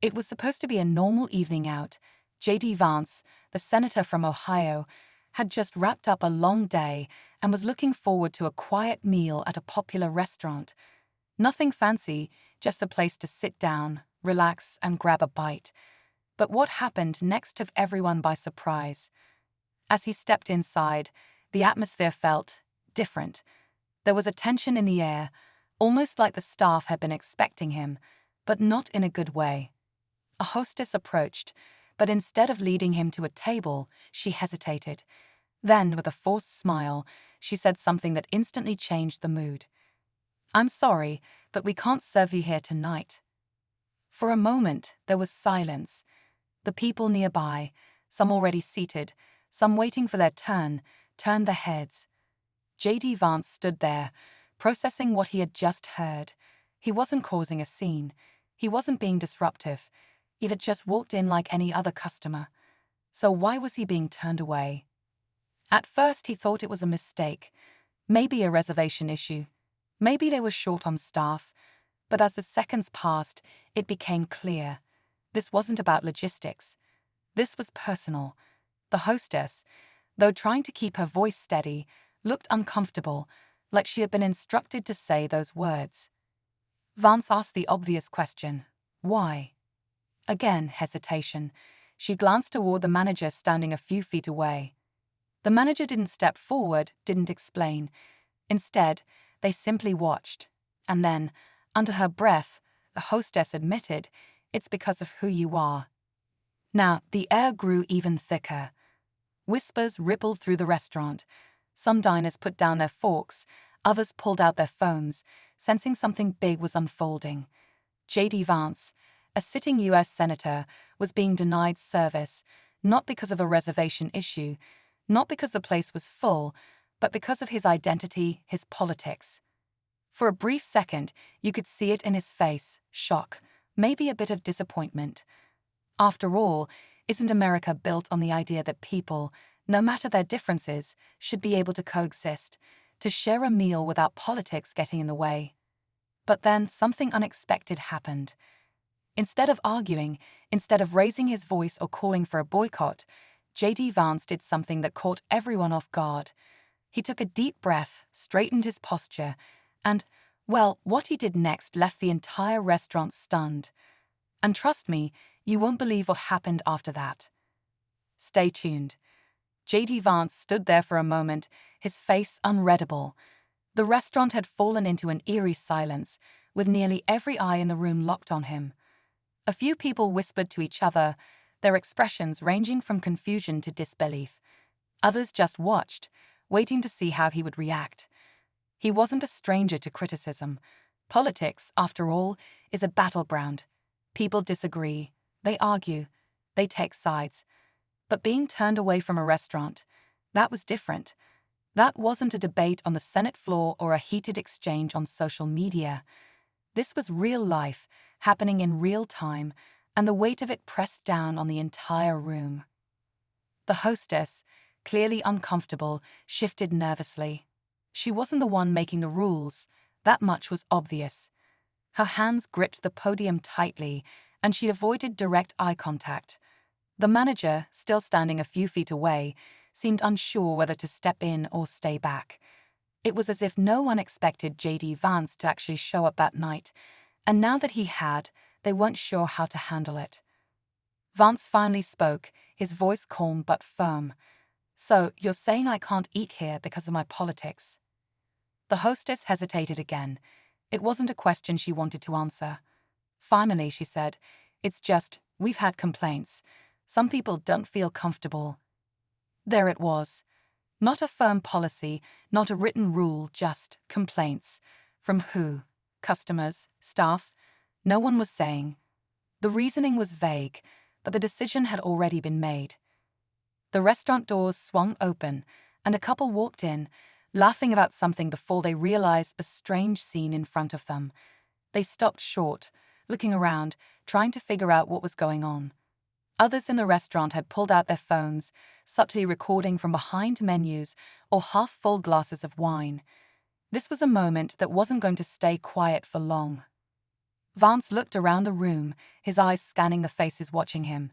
It was supposed to be a normal evening out. J.D. Vance, the senator from Ohio, had just wrapped up a long day and was looking forward to a quiet meal at a popular restaurant. Nothing fancy, just a place to sit down, relax, and grab a bite. But what happened next took everyone by surprise. As he stepped inside, the atmosphere felt different. There was a tension in the air, almost like the staff had been expecting him, but not in a good way. A hostess approached, but instead of leading him to a table, she hesitated. Then, with a forced smile, she said something that instantly changed the mood. "I'm sorry, but we can't serve you here tonight." For a moment, there was silence. The people nearby, some already seated, some waiting for their turn, turned their heads. J.D. Vance stood there, processing what he had just heard. He wasn't causing a scene. He wasn't being disruptive. He had just walked in like any other customer. So why was he being turned away? At first he thought it was a mistake. Maybe a reservation issue. Maybe they were short on staff. But as the seconds passed, it became clear. This wasn't about logistics. This was personal. The hostess, though trying to keep her voice steady, looked uncomfortable, like she had been instructed to say those words. Vance asked the obvious question, why? Again, hesitation. She glanced toward the manager standing a few feet away. The manager didn't step forward, didn't explain. Instead, they simply watched. And then, under her breath, the hostess admitted, "It's because of who you are." Now, the air grew even thicker. Whispers rippled through the restaurant. Some diners put down their forks, others pulled out their phones, sensing something big was unfolding. J.D. Vance, a sitting U.S. senator, was being denied service, not because of a reservation issue, not because the place was full, but because of his identity, his politics. For a brief second, you could see it in his face, shock, maybe a bit of disappointment. After all, isn't America built on the idea that people, no matter their differences, should be able to coexist, to share a meal without politics getting in the way? But then something unexpected happened. Instead of arguing, instead of raising his voice or calling for a boycott, J.D. Vance did something that caught everyone off guard. He took a deep breath, straightened his posture, and, well, what he did next left the entire restaurant stunned. And trust me, you won't believe what happened after that. Stay tuned. J.D. Vance stood there for a moment, his face unreadable. The restaurant had fallen into an eerie silence, with nearly every eye in the room locked on him. A few people whispered to each other, their expressions ranging from confusion to disbelief. Others just watched, waiting to see how he would react. He wasn't a stranger to criticism. Politics, after all, is a battleground. People disagree, they argue, they take sides. But being turned away from a restaurant, that was different. That wasn't a debate on the Senate floor or a heated exchange on social media. This was real life, happening in real time, and the weight of it pressed down on the entire room. The hostess, clearly uncomfortable, shifted nervously. She wasn't the one making the rules, that much was obvious. Her hands gripped the podium tightly, and she avoided direct eye contact. The manager, still standing a few feet away, seemed unsure whether to step in or stay back. It was as if no one expected J.D. Vance to actually show up that night, and now that he had, they weren't sure how to handle it. Vance finally spoke, his voice calm but firm. "So, you're saying I can't eat here because of my politics?" The hostess hesitated again. It wasn't a question she wanted to answer. Finally, she said, "It's just, we've had complaints. Some people don't feel comfortable." There it was. Not a firm policy, not a written rule, just complaints. From who? Customers? Staff? No one was saying. The reasoning was vague, but the decision had already been made. The restaurant doors swung open, and a couple walked in, laughing about something before they realized a strange scene in front of them. They stopped short, looking around, trying to figure out what was going on. Others in the restaurant had pulled out their phones, subtly recording from behind menus or half-full glasses of wine. This was a moment that wasn't going to stay quiet for long. Vance looked around the room, his eyes scanning the faces watching him.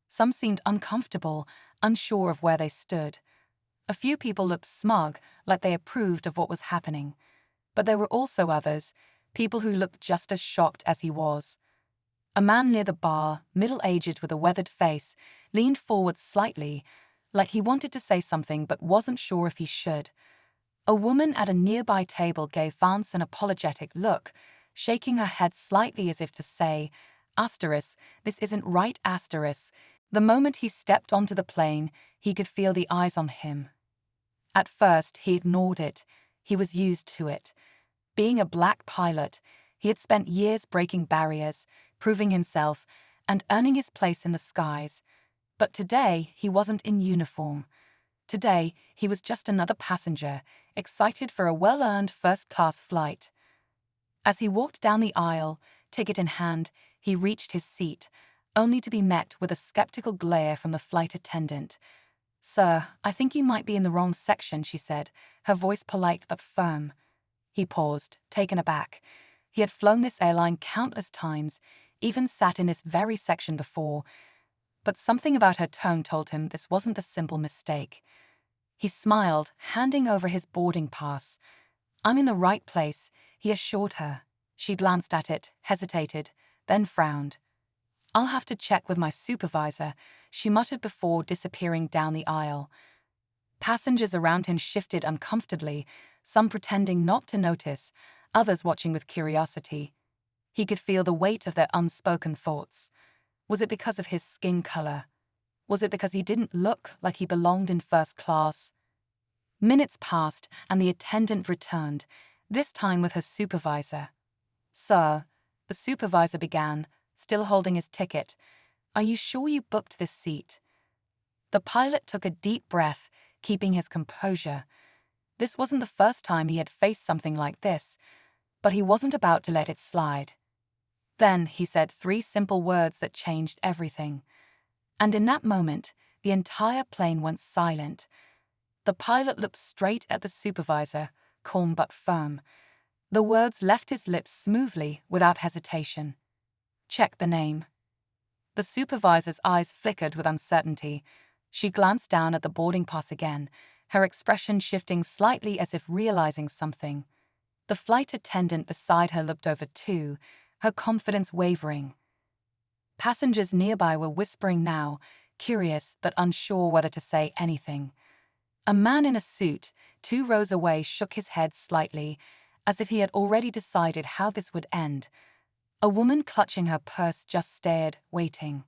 Some seemed uncomfortable, unsure of where they stood. A few people looked smug, like they approved of what was happening. But there were also others, people who looked just as shocked as he was. A man near the bar, middle-aged with a weathered face, leaned forward slightly, like he wanted to say something but wasn't sure if he should. A woman at a nearby table gave Vance an apologetic look, shaking her head slightly as if to say, "Asterisk, this isn't right, asterisk." The moment he stepped onto the plane, he could feel the eyes on him. At first, he ignored it. He was used to it. Being a black pilot, he had spent years breaking barriers, proving himself, and earning his place in the skies. But today, he wasn't in uniform. Today, he was just another passenger, excited for a well-earned first-class flight. As he walked down the aisle, ticket in hand, he reached his seat, only to be met with a skeptical glare from the flight attendant. "Sir, I think you might be in the wrong section," she said, her voice polite but firm. He paused, taken aback. He had flown this airline countless times, even sat in this very section before. But something about her tone told him this wasn't a simple mistake. He smiled, handing over his boarding pass. "I'm in the right place," he assured her. She glanced at it, hesitated, then frowned. "I'll have to check with my supervisor," she muttered before disappearing down the aisle. Passengers around him shifted uncomfortably, some pretending not to notice, others watching with curiosity. He could feel the weight of their unspoken thoughts. Was it because of his skin color? Was it because he didn't look like he belonged in first class? Minutes passed and the attendant returned, this time with her supervisor. "Sir," the supervisor began, still holding his ticket, "are you sure you booked this seat?" The pilot took a deep breath, keeping his composure. This wasn't the first time he had faced something like this, but he wasn't about to let it slide. Then he said 3 simple words that changed everything. And in that moment, the entire plane went silent. The pilot looked straight at the supervisor, calm but firm. The words left his lips smoothly, without hesitation. "Check the name." The supervisor's eyes flickered with uncertainty. She glanced down at the boarding pass again, her expression shifting slightly as if realizing something. The flight attendant beside her looked over too, her confidence wavering. Passengers nearby were whispering now, curious but unsure whether to say anything. A man in a suit, 2 rows away, shook his head slightly, as if he had already decided how this would end. A woman clutching her purse just stared, waiting.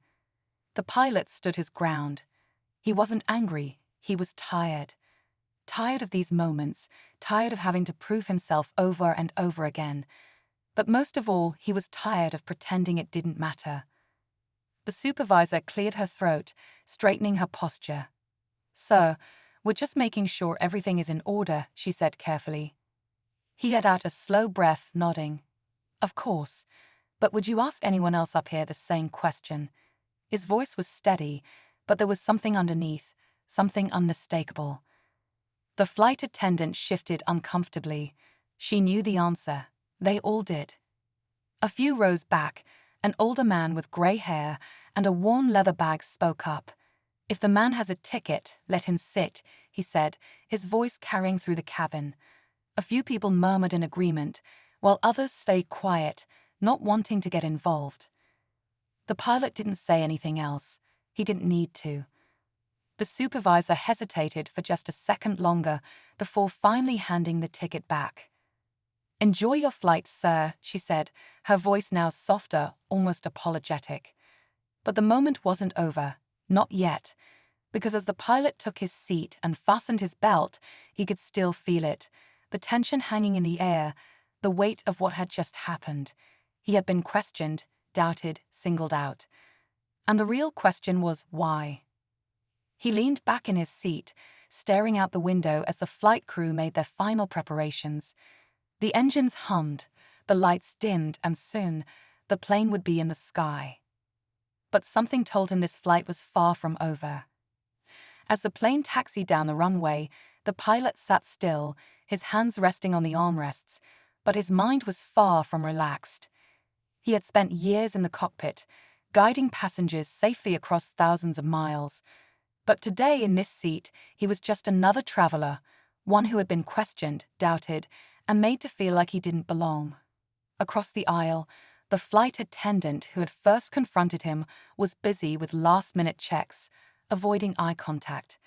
The pilot stood his ground. He wasn't angry, he was tired. Tired of these moments, tired of having to prove himself over and over again. But most of all, he was tired of pretending it didn't matter. The supervisor cleared her throat, straightening her posture. "Sir, we're just making sure everything is in order," she said carefully. He let out a slow breath, nodding. "Of course. But would you ask anyone else up here the same question?" His voice was steady, but there was something underneath, something unmistakable. The flight attendant shifted uncomfortably. She knew the answer. They all did. A few rows back, an older man with grey hair and a worn leather bag spoke up. "If the man has a ticket, let him sit," he said, his voice carrying through the cabin. A few people murmured in agreement, while others stayed quiet, not wanting to get involved. The pilot didn't say anything else. He didn't need to. The supervisor hesitated for just a second longer before finally handing the ticket back. "Enjoy your flight, sir," she said, her voice now softer, almost apologetic. But the moment wasn't over, not yet, because as the pilot took his seat and fastened his belt, he could still feel it, the tension hanging in the air, the weight of what had just happened. He had been questioned, doubted, singled out. And the real question was why? He leaned back in his seat, staring out the window as the flight crew made their final preparations. The engines hummed, the lights dimmed, and soon the plane would be in the sky. But something told him this flight was far from over. As the plane taxied down the runway, the pilot sat still, his hands resting on the armrests, but his mind was far from relaxed. He had spent years in the cockpit, guiding passengers safely across thousands of miles. But today in this seat, he was just another traveler, one who had been questioned, doubted, and made to feel like he didn't belong. Across the aisle, the flight attendant who had first confronted him was busy with last-minute checks, avoiding eye contact.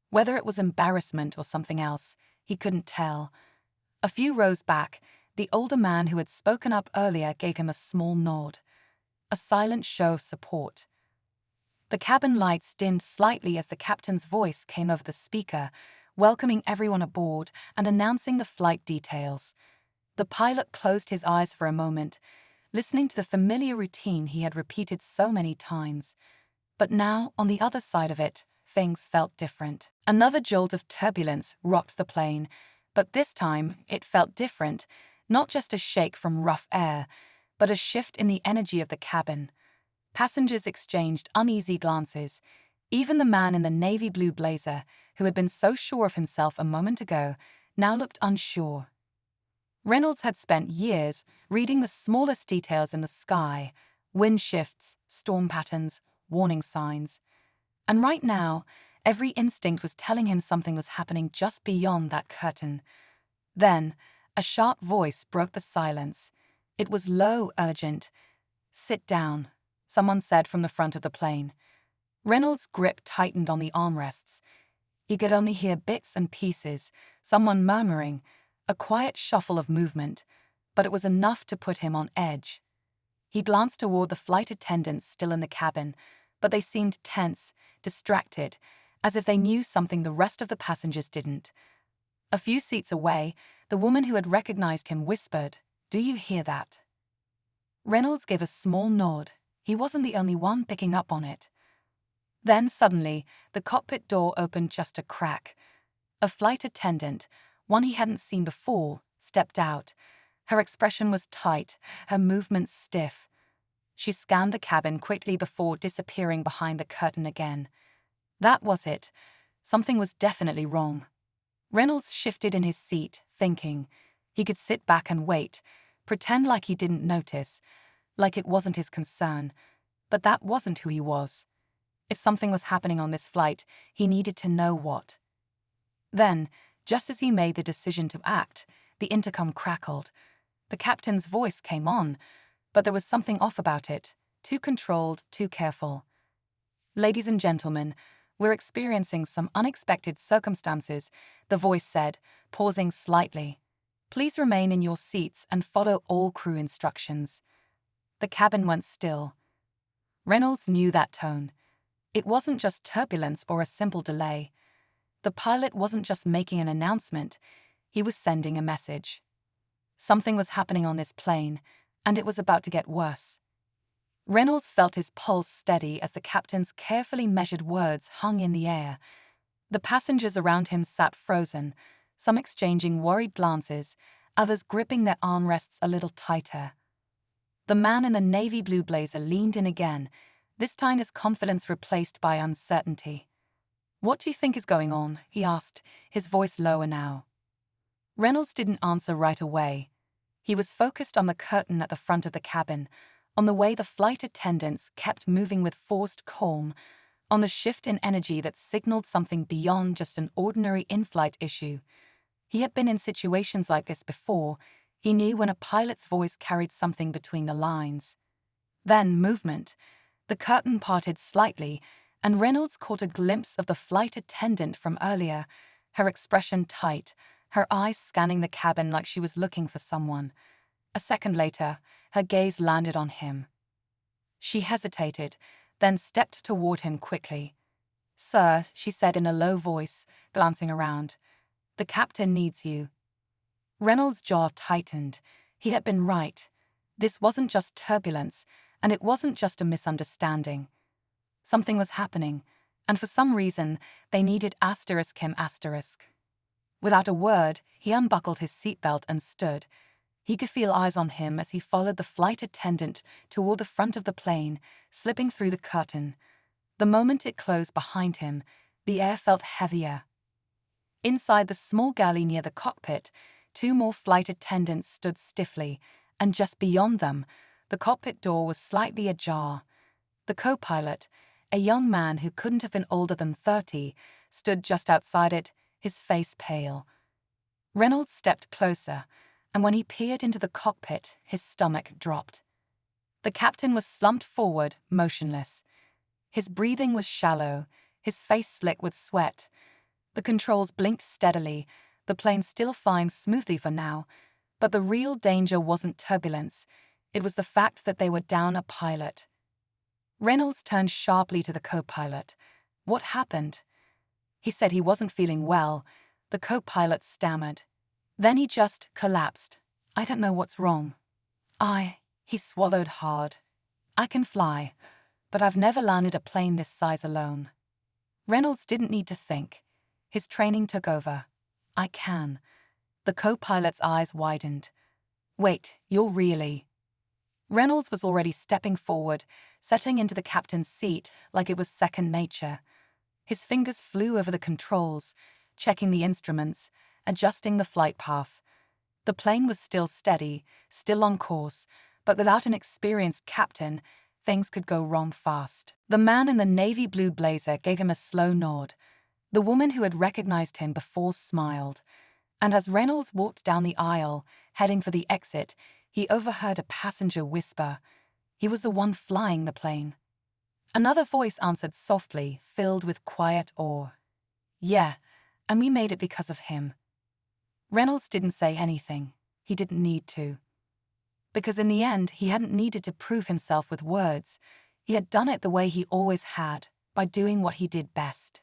Whether it was embarrassment or something else, he couldn't tell. A few rows back, the older man who had spoken up earlier gave him a small nod, a silent show of support. The cabin lights dimmed slightly as the captain's voice came over the speaker, welcoming everyone aboard and announcing the flight details. The pilot closed his eyes for a moment, listening to the familiar routine he had repeated so many times. But now, on the other side of it, things felt different. Another jolt of turbulence rocked the plane, but this time it felt different, not just a shake from rough air, but a shift in the energy of the cabin. Passengers exchanged uneasy glances. Even the man in the navy blue blazer, who had been so sure of himself a moment ago, now looked unsure. Reynolds had spent years reading the smallest details in the sky: wind shifts, storm patterns, warning signs. And right now, every instinct was telling him something was happening just beyond that curtain. Then, a sharp voice broke the silence. It was low, urgent. "Sit down," someone said from the front of the plane. Reynolds' grip tightened on the armrests. He could only hear bits and pieces, someone murmuring, a quiet shuffle of movement, but it was enough to put him on edge. He glanced toward the flight attendants still in the cabin, but they seemed tense, distracted, as if they knew something the rest of the passengers didn't. A few seats away, the woman who had recognized him whispered, "Do you hear that?" Reynolds gave a small nod. He wasn't the only one picking up on it. Then suddenly, the cockpit door opened just a crack. A flight attendant, one he hadn't seen before, stepped out. Her expression was tight, her movements stiff. She scanned the cabin quickly before disappearing behind the curtain again. That was it. Something was definitely wrong. Reynolds shifted in his seat, thinking. He could sit back and wait, pretend like he didn't notice, like it wasn't his concern. But that wasn't who he was. If something was happening on this flight, he needed to know what. Then, just as he made the decision to act, the intercom crackled. The captain's voice came on, but there was something off about it, too controlled, too careful. "Ladies and gentlemen, we're experiencing some unexpected circumstances," the voice said, pausing slightly. "Please remain in your seats and follow all crew instructions." The cabin went still. Reynolds knew that tone. It wasn't just turbulence or a simple delay. The pilot wasn't just making an announcement, he was sending a message. Something was happening on this plane, and it was about to get worse. Reynolds felt his pulse steady as the captain's carefully measured words hung in the air. The passengers around him sat frozen, some exchanging worried glances, others gripping their armrests a little tighter. The man in the navy blue blazer leaned in again, this time his confidence replaced by uncertainty. "What do you think is going on?" he asked, his voice lower now. Reynolds didn't answer right away. He was focused on the curtain at the front of the cabin, on the way the flight attendants kept moving with forced calm, on the shift in energy that signaled something beyond just an ordinary in-flight issue. He had been in situations like this before. He knew when a pilot's voice carried something between the lines. Then movement. The curtain parted slightly, and Reynolds caught a glimpse of the flight attendant from earlier, her expression tight, her eyes scanning the cabin like she was looking for someone. A second later, her gaze landed on him. She hesitated, then stepped toward him quickly. "Sir," she said in a low voice, glancing around, "the captain needs you." Reynolds' jaw tightened. He had been right. This wasn't just turbulence, and it wasn't just a misunderstanding. Something was happening, and for some reason, they needed him. Without a word, he unbuckled his seatbelt and stood. He could feel eyes on him as he followed the flight attendant toward the front of the plane, slipping through the curtain. The moment it closed behind him, the air felt heavier. Inside the small galley near the cockpit, two more flight attendants stood stiffly, and just beyond them, The cockpit door was slightly ajar. The co-pilot, a young man who couldn't have been older than 30, stood just outside it, his face pale. Reynolds stepped closer, and when he peered into the cockpit, his stomach dropped. The captain was slumped forward, motionless. His breathing was shallow, his face slick with sweat. The controls blinked steadily, the plane still flying smoothly for now, but the real danger wasn't turbulence, it was the fact that they were down a pilot. Reynolds turned sharply to the co-pilot. What happened? He said he wasn't feeling well. The co-pilot stammered. Then he just collapsed. I don't know what's wrong. He swallowed hard. I can fly, but I've never landed a plane this size alone. Reynolds didn't need to think. His training took over. I can. The co-pilot's eyes widened. Wait, you're really... Reynolds was already stepping forward, settling into the captain's seat like it was second nature. His fingers flew over the controls, checking the instruments, adjusting the flight path. The plane was still steady, still on course, but without an experienced captain, things could go wrong fast. The man in the navy blue blazer gave him a slow nod. The woman who had recognized him before smiled. And as Reynolds walked down the aisle, heading for the exit, he overheard a passenger whisper. He was the one flying the plane. Another voice answered softly, filled with quiet awe. Yeah, and we made it because of him. Reynolds didn't say anything. He didn't need to. Because in the end, he hadn't needed to prove himself with words. He had done it the way he always had, by doing what he did best.